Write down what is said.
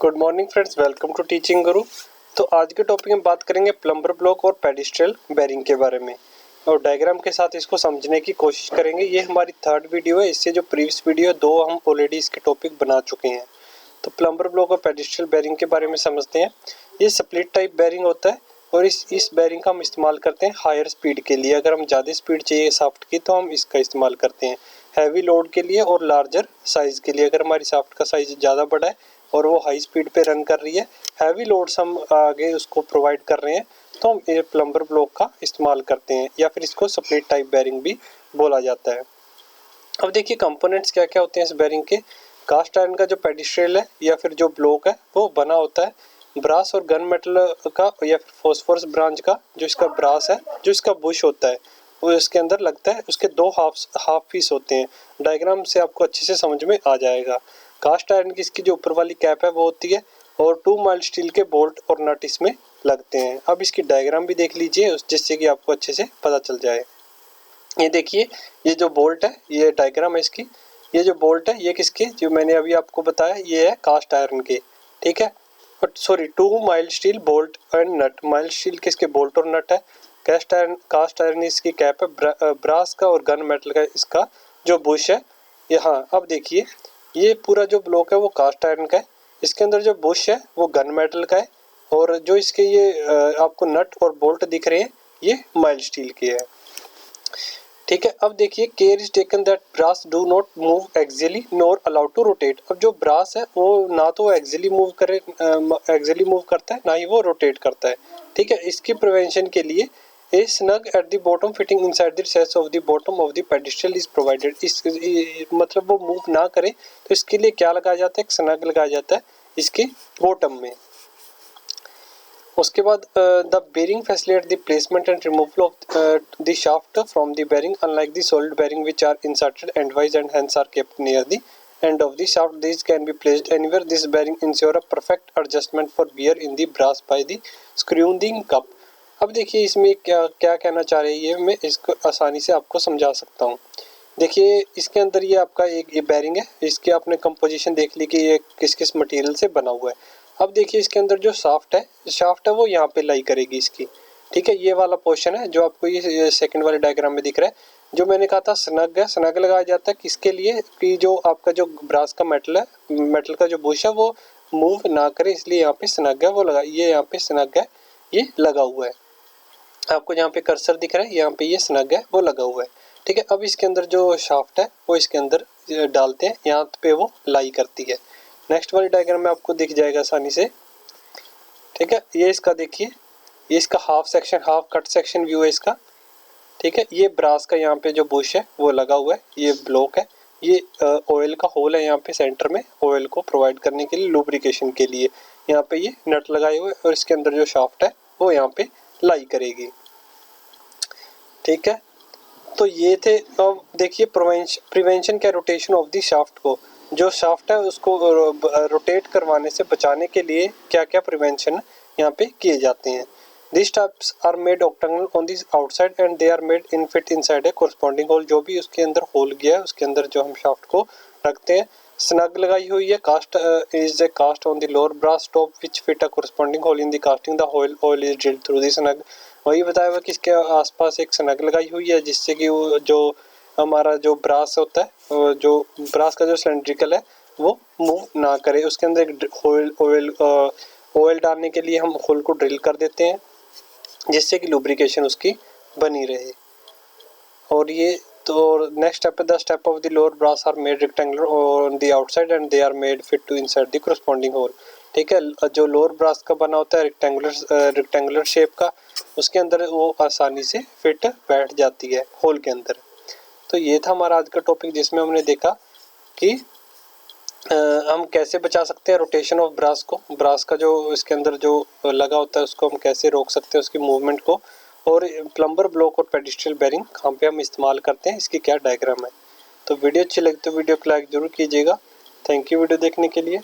Good morning friends, welcome to teaching Guru. तो आज के टॉपिक में बात करेंगे प्लम्बर ब्लॉक और पेडेस्ट्रियल बेरिंग के बारे में और डायग्राम के साथ इसको समझने की कोशिश करेंगे। ये हमारी थर्ड वीडियो है। इससे जो प्रीवियस वीडियो दो हम ऑलरेडी इसके टॉपिक बना चुके हैं। तो प्लम्बर ब्लॉक और पेडेस्ट्रियल बेरिंग के बारे में समझते हैं। ये स्प्लिट टाइप बेरिंग होता है और इस बेरिंग का हम इस्तेमाल करते हैं हायर स्पीड के लिए। अगर हम ज़्यादा स्पीड चाहिए शाफ्ट की तो हम इसका इस्तेमाल करते हैं। हैवी लोड के लिए और लार्जर साइज़ के लिए, अगर हमारी शाफ्ट का साइज़ ज़्यादा बड़ा है और वो हाई स्पीड पे रन कर रही है, हैवी लोड्स हम आगे उसको प्रोवाइड कर रहे हैं, तो हम ये प्लम्बर ब्लॉक का इस्तेमाल करते हैं या फिर इसको स्प्लिट टाइप बेरिंग भी बोला जाता है। अब देखिए कंपोनेंट्स क्या क्या होते हैं इस बेरिंग के। कास्ट आयरन का जो पेडिस्ट्रियल है या फिर जो ब्लॉक है वो बना होता है ब्रास और गन मेटल का या फिर फॉस्फोरस ब्रांच का। जो इसका ब्रास है, जो इसका बुश होता है वो इसके अंदर लगता है। उसके दो हाफ पीस होते हैं। डायग्राम से आपको अच्छे से समझ में आ जाएगा। कास्ट आयरन की इसकी जो ऊपर वाली कैप है वो होती है और 2 माइल्ड स्टील के बोल्ट और नट इसमें लगते हैं। अब इसकी डायग्राम भी देख लीजिए जिससे कि आपको अच्छे से पता चल जाए। ये देखिए, ये जो बोल्ट है, ये डायग्राम है इसकी। ये जो बोल्ट है ये किसके, जो मैंने अभी आपको बताया, ये है कास्ट आयरन के, ठीक है। But sorry, 2 mild steel bolt and nut. Mild steel किसके बोल्ट और नट है। कास्ट आयरन इसकी कैप है। ब्रास का और गन मेटल का इसका जो बुश है। यहाँ अब देखिए, ये पूरा जो ब्लॉक है वो कास्ट आयरन का है। इसके अंदर जो बुश है वो गन मेटल का है और जो इसके ये आपको नट और बोल्ट दिख रहे हैं ये माइल्ड स्टील के है, ठीक है। अब देखिए, care is taken that brass do not move axially nor allowed to rotate. अब जो ब्रास है वो ना तो एक्सियली मूव करता है, ना ही वो रोटेट करता है, ठीक है। इसकी प्रिवेंशन के लिए a snug at the bottom fitting inside the recess of the bottom of the pedestal is provided. मतलब वो मूव ना करे तो इसके लिए क्या लगाया जाता है, एक स्नग लगाया जाता है इसके बॉटम में। उसके बाद the bearing facilitate the placement and removal of the shaft from the bearing unlike the solid bearing which are inserted endwise and hence are kept near the end of the shaft. These can be placed anywhere. This bearing ensure a perfect adjustment for wear in the brass by the screwing cup. अब देखिए इसमें क्या क्या कहना चाह रहे हैं, ये मैं इसको आसानी से आपको समझा सकता हूँ। देखिए इसके अंदर ये आपका एक ये बेरिंग है। इसकी आपने कंपोजिशन देख ली कि ये किस किस मटेरियल से बना हुआ है। अब देखिए इसके अंदर जो शाफ्ट है वो यहाँ पे लाई करेगी इसकी, ठीक है। ये वाला पोर्शन है जो आपको ये सेकंड वाले डायग्राम में दिख रहा है। जो मैंने कहा था स्नग है, स्नग लगाया जाता है किसके लिए कि जो आपका जो ब्रास का मेटल है, मेटल का जो बुश है वो मूव ना करे, इसलिए यहाँ पे स्नग है वो लगा। ये यहाँ पे स्नग है, ये लगा हुआ है। आपको यहाँ पे कर्सर दिख रहा है, यहाँ पे ये स्नग है वो लगा हुआ है, ठीक है। अब इसके अंदर जो शाफ्ट है वो इसके अंदर डालते हैं, यहाँ पे वो लाई करती है। नेक्स्ट वाली डायग्राम में आपको दिख जाएगा आसानी से, ठीक है। ये इसका देखिए, ये इसका हाफ कट सेक्शन व्यू है इसका, ठीक है। ये ब्रास का यहाँ पे जो बुश है वो लगा हुआ है, ये ब्लॉक है, ये ऑयल का होल है यहाँ पे सेंटर में, ऑयल को प्रोवाइड करने के लिए, लुब्रिकेशन के लिए। यहाँ पे ये नट लगाए हुए और इसके अंदर जो शाफ्ट है वो यहाँ पे लाई करेगी, ठीक है। तो ये थे। अब देखिए प्रिवेंशन क्या, रोटेशन ऑफ द शाफ्ट को, जो शाफ्ट है उसको रोटेट करवाने से बचाने के लिए क्या क्या प्रिवेंशन यहाँ पे किए जाते हैं। These tabs are made octagonal on the outside and they are made in fit inside a corresponding hole। जो भी उसके अंदर होल गया है उसके अंदर जो हम शाफ्ट को रखते हैं। स्नग लगाई हुई है, cast is a cast on the lower brass top which fit a corresponding hole in the casting। The oil is drilled through the snug। वही बताया हुआ कि इसके आसपास एक स्नग लगाई हुई है जिससे कि वो जो हमारा जो ब्रास होता है, जो ब्रास का जो सिलेंड्रिकल है वो मूव ना करे। उसके अंदर एक ऑयल डालने के लिए हम होल को ड्रिल कर देते हैं जिससे कि लुब्रिकेशन उसकी बनी रहे। और ये तो नेक्स्ट स्टेप है, the step of the lower brass are made rectangular on the outside and they are made fit to inside the corresponding hole, ठीक है। जो लोअर ब्रास का बना होता है रेक्टेंगुलर शेप का, उसके अंदर वो आसानी से फिट बैठ जाती है होल के अंदर। तो ये था हमारा आज का टॉपिक जिसमें हमने देखा कि हम कैसे बचा सकते हैं रोटेशन ऑफ ब्रास को। ब्रास का जो इसके अंदर जो लगा होता है उसको हम कैसे रोक सकते हैं उसकी मूवमेंट को, और प्लम्बर ब्लॉक और पेडिस्ट्रियल बेरिंग कहाँ पे हम इस्तेमाल करते हैं, इसकी क्या डायग्राम है। तो वीडियो अच्छी लगी तो वीडियो को लाइक जरूर कीजिएगा। थैंक यू वीडियो देखने के लिए।